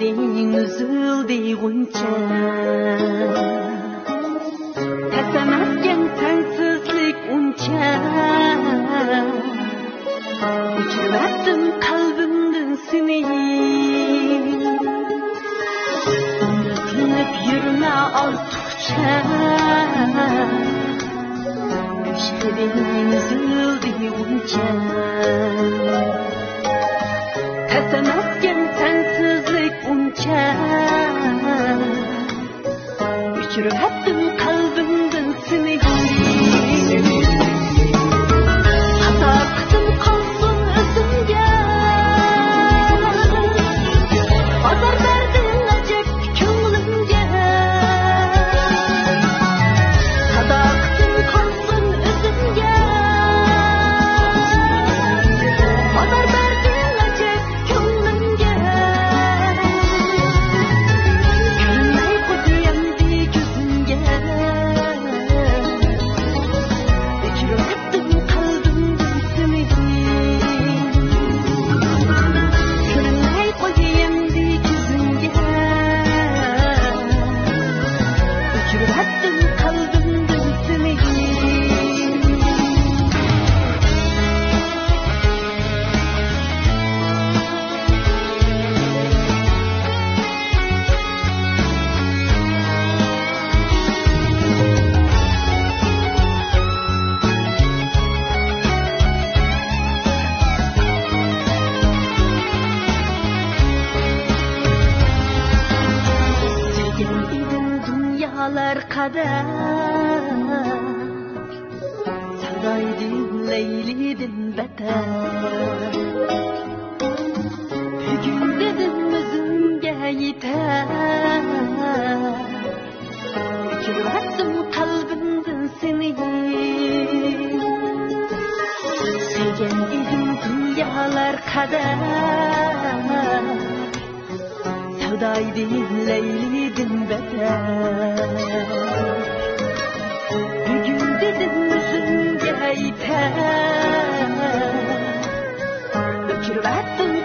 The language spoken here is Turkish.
Düşledin üzüldü gunca Kesemezken sensizlik unca Uçurmazdım kalbimden seni Ümitlenip yürüme altıkça Düşledin üzüldü gunca Kesemezken sensizlik unca Uçurup attım kalbimden seni Sadaktım kalsın özümge Azar verdin acep könglimge Sadaktım kalsın özümge Azar verdin acep könglimge Görünmey koyayım bir gözünge Uçurup attım kalbimden seni Görünmey koyayım bir gözünge Uçurup attım kalbimden seni Sevgen idim dünyalar kadar Sevdaydım leylidim beter Bugün dedim özümge yeter Uçurvattım kalbimden seni Sevgen idim dünyalar kadar Sevdaydım leylidim beter Bugün dedim yüzümge yeter Uçurup attım